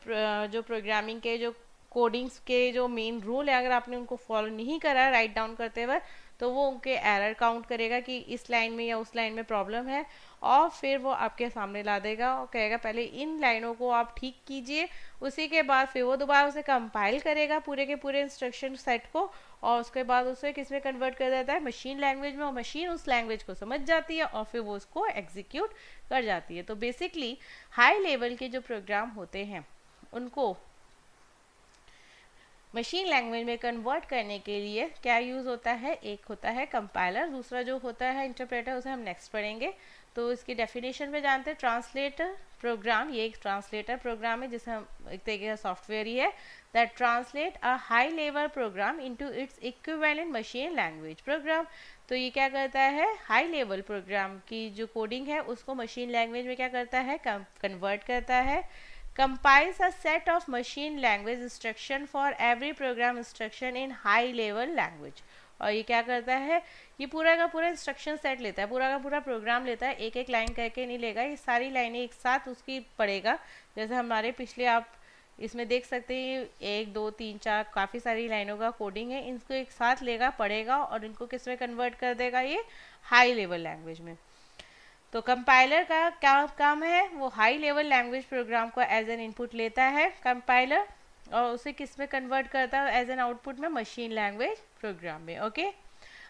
जो प्रोग्रामिंग के जो कोडिंग्स के जो मेन रूल है, अगर आपने उनको फॉलो नहीं करा राइट डाउन करते हुए, तो वो उनके एरर काउंट करेगा कि इस लाइन में या उस लाइन में प्रॉब्लम है, और फिर वो आपके सामने ला देगा और कहेगा पहले इन लाइनों को आप ठीक कीजिए। उसी के बाद फिर वो दोबारा उसे कंपाइल करेगा पूरे के पूरे इंस्ट्रक्शन सेट को, और उसके बाद उसे किस में कन्वर्ट कर देता है, मशीन लैंग्वेज में, और मशीन उस लैंग्वेज को समझ जाती है और फिर वो उसको एग्जीक्यूट कर जाती है। तो बेसिकली हाई लेवल के जो प्रोग्राम होते हैं उनको मशीन लैंग्वेज में कन्वर्ट करने के लिए क्या यूज़ होता है, एक होता है कंपाइलर, दूसरा जो होता है इंटरप्रेटर, उसे हम नेक्स्ट पढ़ेंगे। तो इसकी डेफिनेशन में जानते हैं, ट्रांसलेटर प्रोग्राम, ये एक ट्रांसलेटर प्रोग्राम है जिसे हम एक तरीके का सॉफ्टवेयर ही है, that translate a high level programme into its equivalent machine language programme. तो ये क्या करता है, हाई लेवल प्रोग्राम की जो कोडिंग है उसको मशीन लैंग्वेज में क्या करता है, कन्वर्ट करता है। compiles a set of machine language instruction for every program instruction in high level language। और ये क्या करता है, ये पूरा का पूरा इंस्ट्रक्शन सेट लेता है, पूरा का पूरा प्रोग्राम लेता है, एक एक लाइन करके नहीं लेगा, ये सारी लाइनें एक साथ उसकी पढ़ेगा। जैसे हमारे पिछले आप इसमें देख सकते हैं 1 2 3 4 काफ़ी सारी लाइनों का कोडिंग है, इनको एक साथ लेगा, पढ़ेगा और इनको किस में कन्वर्ट कर देगा, ये हाई लेवल लैंग्वेज में। तो कंपाइलर का क्या काम है, वो हाई लेवल लैंग्वेज प्रोग्राम को एज एन इनपुट लेता है कंपाइलर, और उसे किस में कन्वर्ट करता है, एज एन आउटपुट में मशीन लैंग्वेज प्रोग्राम में। ओके,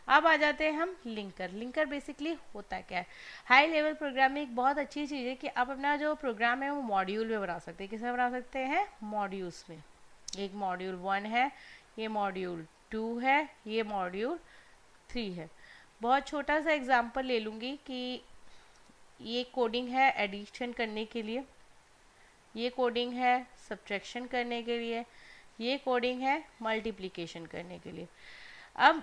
अब आ जाते हैं हम लिंकर। लिंकर बेसिकली होता क्या है, हाई लेवल प्रोग्राम में एक बहुत अच्छी चीज़ है कि आप अपना जो प्रोग्राम है वो मॉड्यूल में बना सकते हैं। किस में बना सकते हैं, मॉड्यूल्स में। एक मॉड्यूल 1 है, ये मॉड्यूल 2 है, ये मॉड्यूल 3 है। बहुत छोटा सा एग्जाम्पल ले लूँगी कि ये कोडिंग है एडिशन करने के लिए, ये कोडिंग है सब्ट्रैक्शन करने के लिए, ये कोडिंग है मल्टीप्लिकेशन करने के लिए। अब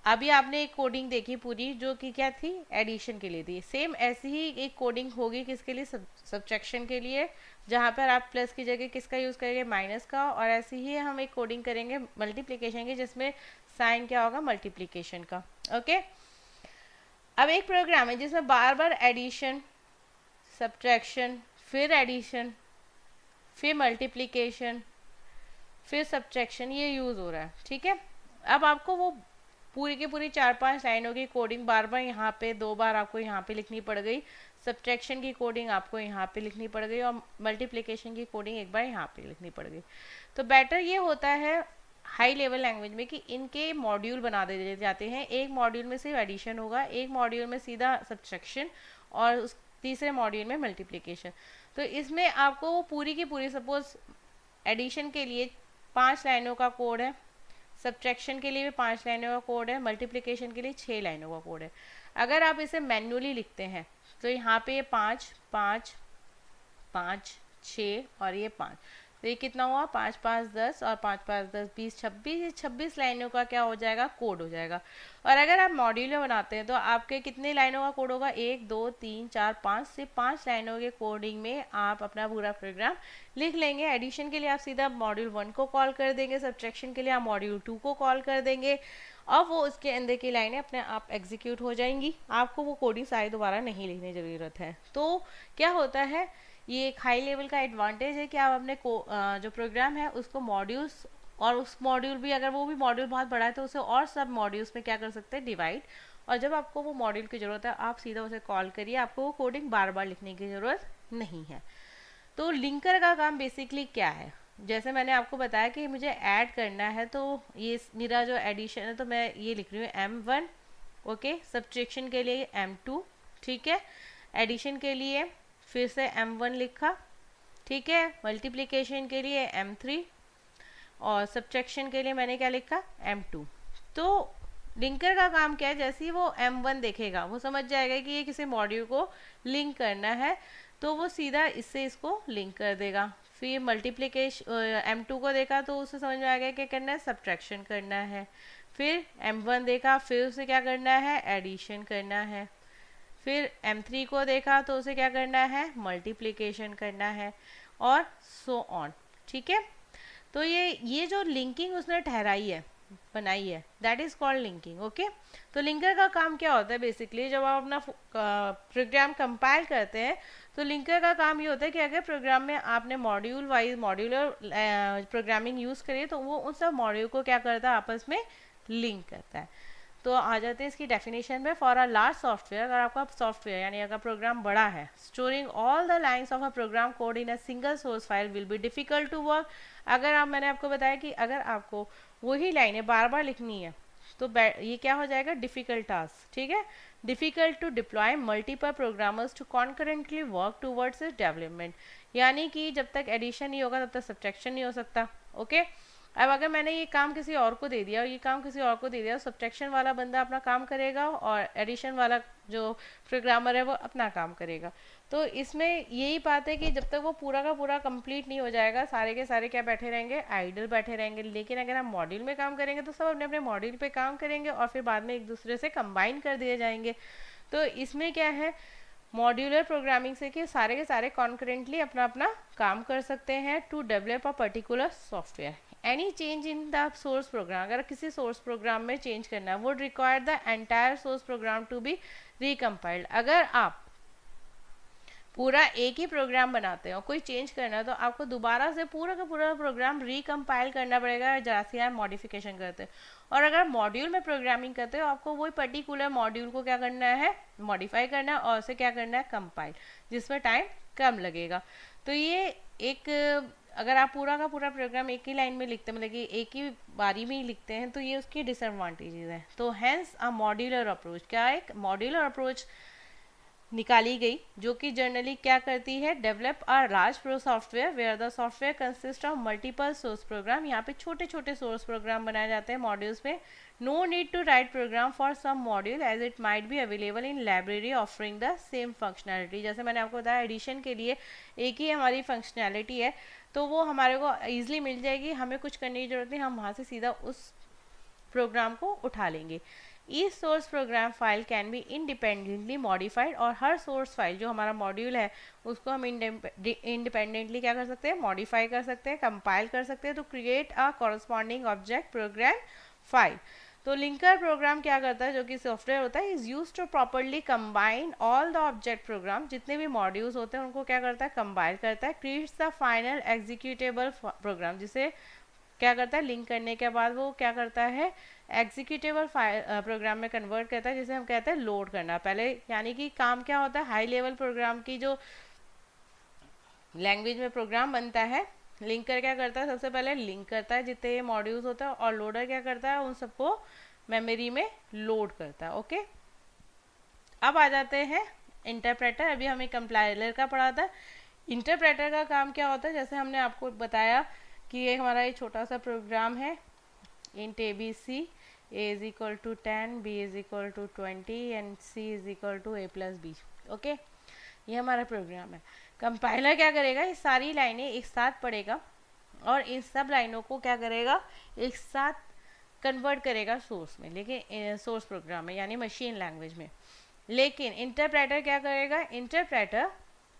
अभी आपने एक कोडिंग देखी पूरी जो कि क्या थी, एडिशन के लिए थी। सेम ऐसी ही एक कोडिंग होगी किसके लिए, सब्ट्रैक्शन के लिए, जहाँ पर आप प्लस की जगह किसका यूज़ करेंगे, माइनस का। और ऐसी ही हम एक कोडिंग करेंगे मल्टीप्लिकेशन की, जिसमें साइन क्या होगा, मल्टीप्लिकेशन का। ओके, अब एक प्रोग्राम है जिसमें बार बार एडिशन, सब्ट्रैक्शन, फिर एडिशन, फिर मल्टीप्लिकेशन, फिर सब्ट्रैक्शन, ये यूज़ हो रहा है। ठीक है, अब आपको वो पूरी की पूरी 4-5 लाइनों की कोडिंग बार बार यहाँ पे 2 बार आपको यहाँ पे लिखनी पड़ गई, सब्ट्रैक्शन की कोडिंग आपको यहाँ पे लिखनी पड़ गई, और मल्टीप्लिकेशन की कोडिंग एक बार यहाँ पे लिखनी पड़ गई। तो बेटर ये होता है हाई लेवल लैंग्वेज में कि इनके मॉड्यूल बना दे जाते हैं। एक मॉड्यूल में सिर्फ एडिशन होगा, एक मॉड्यूल में सीधा सब्ट्रैक्शन, और उस तीसरे मॉड्यूल में मल्टीप्लिकेशन। तो इसमें आपको वो पूरी की पूरी, सपोज एडिशन के लिए 5 लाइनों का कोड है, सब्ट्रैक्शन के लिए भी 5 लाइनों का कोड है, मल्टीप्लिकेशन के लिए 6 लाइनों का कोड है। अगर आप इसे मैन्युअली लिखते हैं तो यहाँ पे ये 5 5 5 6 और ये 5, तो ये कितना हुआ, 5 5 10 और 5 5 10 20 26, ये 26 लाइनों का क्या हो जाएगा, कोड हो जाएगा। और अगर आप मॉड्यूल में बनाते हैं तो आपके कितने लाइनों का कोड होगा, 1 2 3 4 5 से 5 लाइनों के कोडिंग में आप अपना पूरा प्रोग्राम लिख लेंगे। एडिशन के लिए आप सीधा मॉड्यूल 1 को कॉल कर देंगे, सब्ट्रैक्शन के लिए आप मॉड्यूल 2 को कॉल कर देंगे, और वो उसके अंदर की लाइनें अपने आप एग्जीक्यूट हो जाएंगी। आपको वो कोडिंग सारी दोबारा नहीं लिखने की ज़रूरत है। तो क्या होता है, ये एक हाई लेवल का एडवांटेज है कि आप अपने जो प्रोग्राम है उसको मॉड्यूल्स, और उस मॉड्यूल भी अगर वो भी मॉड्यूल बहुत बड़ा है तो उसे और सब मॉड्यूल्स में क्या कर सकते हैं, डिवाइड। और जब आपको वो मॉड्यूल की ज़रूरत है आप सीधा उसे कॉल करिए, आपको वो कोडिंग बार बार लिखने की ज़रूरत नहीं है। तो लिंकर का काम बेसिकली क्या है, जैसे मैंने आपको बताया कि मुझे ऐड करना है, तो ये मेरा जो एडिशन है तो मैं ये लिख रही हूँ M1, ओके, सब्ट्रैक्शन के लिए M2, ठीक है, एडिशन के लिए फिर से M1 लिखा, ठीक है, मल्टीप्लिकेशन के लिए M3, और सब्ट्रैक्शन के लिए मैंने क्या लिखा, M2। तो लिंकर का काम क्या है, जैसे ही वो M1 देखेगा वो समझ जाएगा कि ये किसी मॉड्यूल को लिंक करना है, तो वो सीधा इससे इसको लिंक कर देगा। फिर मल्टीप्लिकेशन M2 को देखा तो उसे समझ में आ गया क्या करना है, सब्ट्रैक्शन करना है। फिर M1 देखा, फिर उसे क्या करना है, एडिशन करना है। फिर M3 को देखा तो उसे क्या करना है, मल्टीप्लिकेशन करना है, और सो ऑन। ठीक है, तो ये जो लिंकिंग उसने ठहराई है, बनाई है, that is called linking. Okay, तो लिंकर का काम क्या होता है, बेसिकली जब आप अपना प्रोग्राम कंपाइल करते हैं तो लिंकर का काम ये होता है कि अगर प्रोग्राम में आपने module wise modular programming use करी है तो वो उन सब मॉड्यूल को क्या करता है, आपस में लिंक करता है। तो आ जाते हैं इसकी डेफिनेशन में। फॉर अ लार्ज सॉफ्टवेयर, अगर आपका सॉफ्टवेयर यानी अगर प्रोग्राम बड़ा है, storing all the lines of a program code in a single source file will be difficult to work. अगर आप, मैंने आपको बताया कि अगर आपको वही लाइनें बार बार लिखनी है तो ये क्या हो जाएगा, डिफिकल्ट टास्क, ठीक है। Difficult to deploy multiple programmers to concurrently work towards its development, यानी कि जब तक एडिशन नहीं होगा तब तक सब्ट्रैक्शन नहीं हो सकता, ओके। अब अगर मैंने ये काम किसी और को दे दिया और ये काम किसी और को दे दिया, सब्ट्रैक्शन वाला बंदा अपना काम करेगा और एडिशन वाला जो प्रोग्रामर है वो अपना काम करेगा। तो इसमें यही बात है कि जब तक वो पूरा का पूरा कंप्लीट नहीं हो जाएगा, सारे के सारे क्या बैठे रहेंगे, आइडल बैठे रहेंगे। लेकिन अगर हम मॉड्यूल में काम करेंगे तो सब अपने अपने मॉड्यूल पे काम करेंगे और फिर बाद में एक दूसरे से कंबाइन कर दिए जाएंगे। तो इसमें क्या है, मॉड्यूलर प्रोग्रामिंग से कि सारे के सारे कॉन्करेंटली अपना अपना काम कर सकते हैं to develop a particular software. Any change in the source program, अगर किसी सोर्स प्रोग्राम में चेंज करना है, would require the entire source program to be recompiled. अगर आप पूरा एक ही प्रोग्राम बनाते हो, कोई चेंज करना है तो आपको दोबारा से पूरा का पूरा प्रोग्राम रिकम्पाइल करना पड़ेगा जहाँ से आप मॉडिफिकेशन करते हैं। और अगर मॉड्यूल में प्रोग्रामिंग करते हो, आपको वही पर्टिकुलर मॉड्यूल को क्या करना है, मॉडिफाई करना है और उसे क्या करना है, कंपाइल, जिसमें टाइम कम लगेगा। तो ये एक, अगर आप पूरा का पूरा प्रोग्राम एक ही लाइन में लिखते हैं, मतलब कि एक ही बारी में ही लिखते हैं, तो ये उसकी डिसएडवांटेजेस हैं। तो हैंस अ मॉड्यूलर अप्रोच, क्या एक मॉड्यूलर अप्रोच निकाली गई जो कि जनरली क्या करती है, develop a large pro software where the software consist of multiple source program. यहाँ पे छोटे छोटे सोर्स प्रोग्राम बनाए जाते हैं मॉड्यूल्स में। No need to write program for some module as it might be available in library offering the same functionality. जैसे मैंने आपको बताया, एडिशन के लिए एक ही हमारी फंक्शनैलिटी है तो वो हमारे को ईजिली मिल जाएगी, हमें कुछ करने की जरूरत नहीं, हम वहाँ से सीधा उस प्रोग्राम को उठा लेंगे। Each source program file can be independently modified, और हर सोर्स फाइल जो हमारा मॉड्यूल है उसको हम इंडिपेंडेंटली क्या कर सकते हैं, मॉडिफाई कर सकते हैं, कंपाइल कर सकते हैं to create a corresponding object program file. तो लिंकर प्रोग्राम क्या करता है, जो कि सॉफ्टवेयर होता है, is use to properly combine all the object program, जितने भी मॉड्यूल्स होते हैं उनको क्या करता है, कंबाइन करता है, creates the final executable program, जिसे क्या करता है, लिंक करने के बाद वो क्या करता है, एग्जीक्यूटेबल फाइल प्रोग्राम में कन्वर्ट करता है, जिसे हम कहते हैं लोड करना। पहले यानी कि काम क्या होता है, हाई लेवल प्रोग्राम की जो लैंग्वेज में प्रोग्राम बनता है, लिंकर क्या करता है, सबसे पहले लिंक करता है जितने मॉड्यूल्स होते हैं, और लोडर क्या करता है, उन सबको मेमोरी में लोड करता है, ओके। अब आ जाते हैं इंटरप्रेटर। अभी हमें कंपाइलर का पढ़ा था। इंटरप्रेटर का काम क्या होता है, जैसे हमने आपको बताया कि ये हमारा एक छोटा सा प्रोग्राम है, int ABC a is equal to 10, b is equal to 20 and c is equal to a plus b, okay. ये हमारा प्रोग्राम है। कंपाइलर क्या करेगा, ये सारी लाइनें एक साथ पढ़ेगा और इन सब लाइनों को क्या करेगा, एक साथ कन्वर्ट करेगा सोर्स में, लेकिन सोर्स प्रोग्राम में यानी मशीन लैंग्वेज में। लेकिन इंटरप्रेटर क्या करेगा, इंटरप्रेटर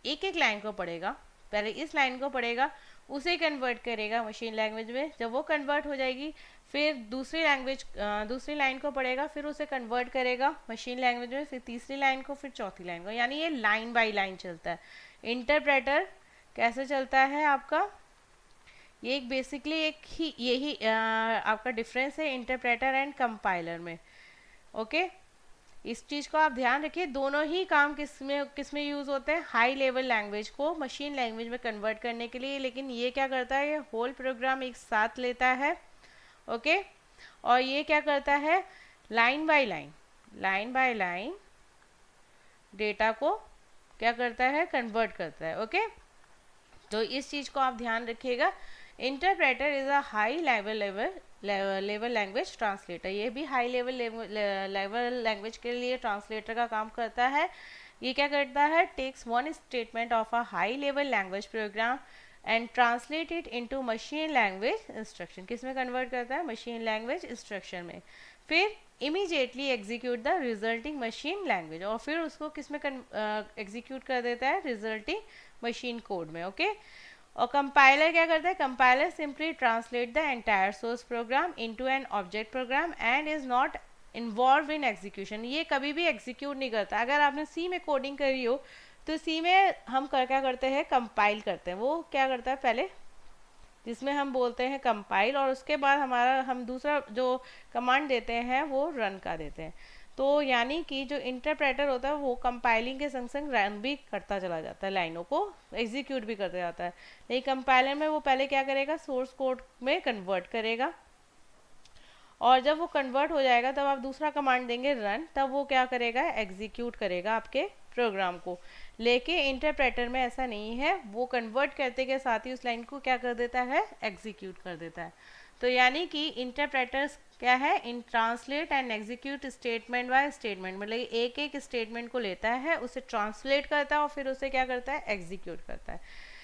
एक एक लाइन को पढ़ेगा, पहले इस लाइन को पढ़ेगा, उसे कन्वर्ट करेगा मशीन लैंग्वेज में। जब वो कन्वर्ट हो जाएगी फिर दूसरी लाइन को पढ़ेगा, फिर उसे कन्वर्ट करेगा मशीन लैंग्वेज में, फिर तीसरी लाइन को, फिर चौथी लाइन को, यानी ये लाइन बाय लाइन चलता है। इंटरप्रेटर कैसे चलता है आपका, ये एक बेसिकली एक ही यही आपका डिफरेंस है इंटरप्रेटर एंड कंपाइलर में, ओके। इस चीज़ को आप ध्यान रखिए, दोनों ही काम किसमें यूज़ होते हैं, हाई लेवल लैंग्वेज को मशीन लैंग्वेज में कन्वर्ट करने के लिए। लेकिन ये क्या करता है, ये होल प्रोग्राम एक साथ लेता है, ओके। और ये क्या करता है, लाइन बाय लाइन डेटा को क्या करता है, कन्वर्ट करता है, ओके। तो इस चीज़ को आप ध्यान रखिएगा। Interpreter is a high level language translator, ये भी हाई लेवल लैंग्वेज के लिए ट्रांसलेटर का काम करता है। ये क्या करता है, takes one statement of a high level language program and translate it into machine language instruction. किस में कन्वर्ट करता है, मशीन लैंग्वेज इंस्ट्रक्शन में। फिर immediately execute the resulting machine language, और फिर उसको किस में एग्जीक्यूट कर देता है, रिजल्टिंग मशीन कोड में, ओके। और कंपाइलर क्या करता है, compiler simply translate the entire source program into an object program and is not involve in execution. ये कभी भी एग्जीक्यूट नहीं करता। अगर आपने सी में कोडिंग करी हो तो सी में हम क्या करते हैं, कंपाइल करते हैं। वो क्या करता है, पहले जिसमें हम बोलते हैं कंपाइल, और उसके बाद हम दूसरा जो कमांड देते हैं वो रन का देते हैं। तो यानी कि जो इंटरप्रेटर होता है वो कंपाइलिंग के संग संग रन भी करता चला जाता है, लाइनों को एग्जीक्यूट भी करता जाता है। लेकिन कंपाइलर में वो पहले क्या करेगा, सोर्स कोड में कन्वर्ट करेगा, और जब वो कन्वर्ट हो जाएगा तब आप दूसरा कमांड देंगे रन, तब वो क्या करेगा, एग्जीक्यूट करेगा आपके प्रोग्राम को। लेके इंटरप्रेटर में ऐसा नहीं है, वो कन्वर्ट करते के साथ ही उस लाइन को क्या कर देता है, एग्जीक्यूट कर देता है। तो यानी कि इंटरप्रेटर्स क्या है, इन translate and execute statement by statement, मतलब एक एक स्टेटमेंट को लेता है, उसे ट्रांसलेट करता है और फिर उसे क्या करता है, एग्जीक्यूट करता है।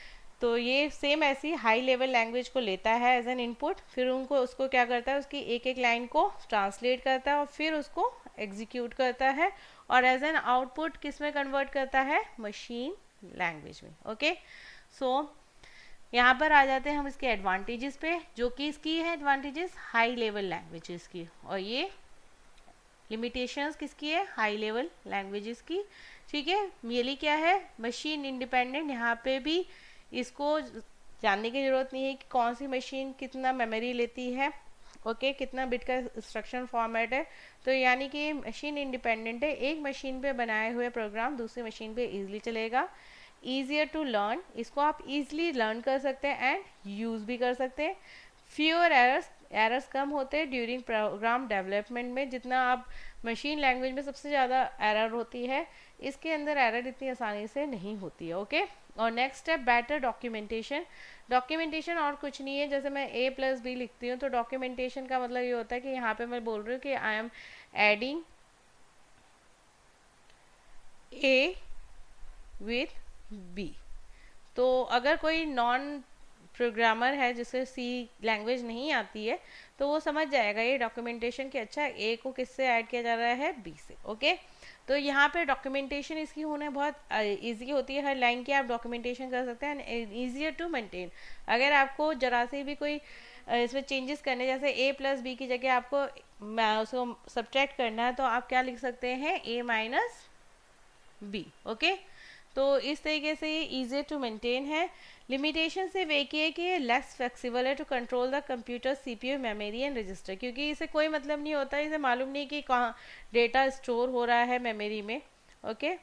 तो ये सेम ऐसी हाई लेवल लैंग्वेज को लेता है एज एन इनपुट, फिर उनको उसको क्या करता है, उसकी एक एक लाइन को ट्रांसलेट करता है और फिर उसको एग्जीक्यूट करता है, और एज एन आउटपुट किस में कन्वर्ट करता है, मशीन लैंग्वेज में। ओके, सो यहाँ पर आ जाते हैं हम इसके एडवांटेजेस पे, जो कि इसकी है एडवांटेजेस हाई लेवल लैंग्वेजेस की, और ये लिमिटेशंस किसकी है, हाई लेवल लैंग्वेजेस की। ठीक है, मेनली क्या है, मशीन इंडिपेंडेंट। यहाँ पे भी इसको जानने की ज़रूरत नहीं है कि कौन सी मशीन कितना मेमोरी लेती है, ओके, कितना बिट का इंस्ट्रक्शन फॉर्मेट है। तो यानी कि मशीन इंडिपेंडेंट है, एक मशीन पे बनाए हुए प्रोग्राम दूसरी मशीन पे इजीली चलेगा। ईजियर टू लर्न, इसको आप इजीली लर्न कर सकते हैं एंड यूज़ भी कर सकते हैं। फ्यूअर एरर्स कम होते हैं ड्यूरिंग प्रोग्राम डेवलपमेंट में, जितना आप मशीन लैंग्वेज में सबसे ज़्यादा एरर होती है, इसके अंदर एरर इतनी आसानी से नहीं होती है। ओके, और next step, better documentation. Documentation और कुछ नहीं है, जैसे मैं A+B लिखती हूँ तो डॉक्यूमेंटेशन का मतलब ये होता है कि यहाँ पे मैं बोल रही हूँ कि I am adding A with B। तो अगर कोई नॉन प्रोग्रामर है जिसे सी लैंग्वेज नहीं आती है तो वो समझ जाएगा ये डॉक्यूमेंटेशन कि अच्छा ए को किससे ऐड किया जा रहा है, बी से। ओके, तो यहाँ पे डॉक्यूमेंटेशन इसकी होने बहुत इजी होती है, हर लाइन की आप डॉक्यूमेंटेशन कर सकते हैं एंड ईजियर टू मेंटेन। अगर आपको जरा से भी कोई इसमें चेंजेस करने, जैसे A+B की जगह आपको उसको सब्ट्रैक्ट करना है, तो आप क्या लिख सकते हैं, A-B। ओके, तो इस तरीके से ये ईजी टू मेंटेन है। लिमिटेशन सिर्फ एक ही है कि ये लेस फ्लेक्सिबल है to control the computer CPU memory and register, क्योंकि इसे कोई मतलब नहीं होता, इसे मालूम नहीं कि कहाँ डेटा स्टोर हो रहा है मेमोरी में। ओके,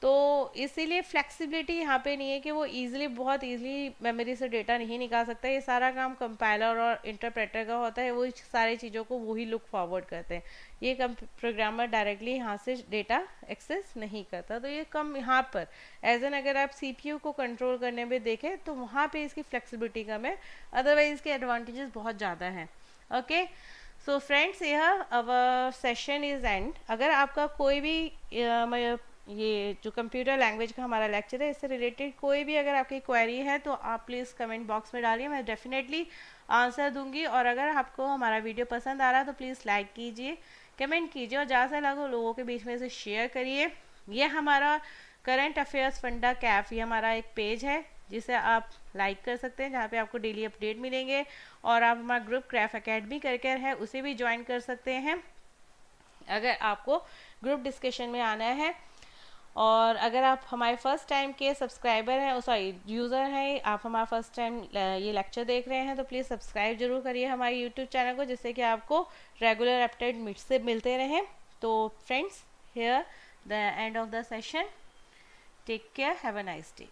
तो इसीलिए फ्लेक्सिबिलिटी यहाँ पे नहीं है कि वो बहुत इजीली मेमोरी से डेटा नहीं निकाल सकता। ये सारा काम कंपाइलर और इंटरप्रेटर का होता है, वो सारी चीज़ों को वही लुक फॉरवर्ड करते हैं, ये प्रोग्रामर डायरेक्टली यहाँ से डेटा एक्सेस नहीं करता। तो ये कम यहाँ पर एज एन अगर आप CPU को कंट्रोल करने में देखें तो वहाँ पे इसकी फ्लेक्सिबिलिटी कम है, अदरवाइज इसके एडवांटेजेस बहुत ज़्यादा हैं। ओके, सो फ्रेंड्स, यह अवर सेशन इज एंड। अगर आपका कोई भी ये जो कंप्यूटर लैंग्वेज का हमारा लेक्चर है इससे रिलेटेड कोई भी अगर आपकी क्वेरी है तो आप प्लीज़ कमेंट बॉक्स में डालिए, मैं डेफिनेटली आंसर दूंगी। और अगर आपको हमारा वीडियो पसंद आ रहा है तो प्लीज़ लाइक कीजिए, कमेंट कीजिए और ज़्यादा से ज़्यादा लोगों के बीच में इसे शेयर करिए। ये हमारा करंट अफेयर्स फंडा कैफ, ये हमारा एक पेज है जिसे आप लाइक कर सकते हैं, जहाँ पे आपको डेली अपडेट मिलेंगे। और आप हमारा ग्रुप क्रैफ एकेडमी करके है उसे भी ज्वाइन कर सकते हैं अगर आपको ग्रुप डिस्कशन में आना है। और अगर आप हमारे फर्स्ट टाइम के सब्सक्राइबर हैं, सॉरी यूज़र हैं, आप हमारा फर्स्ट टाइम ये लेक्चर देख रहे हैं तो प्लीज़ सब्सक्राइब जरूर करिए हमारे यूट्यूब चैनल को, जिससे कि आपको रेगुलर अपडेट से मिलते रहें। तो friends, here the end of the session, take care, have a nice day.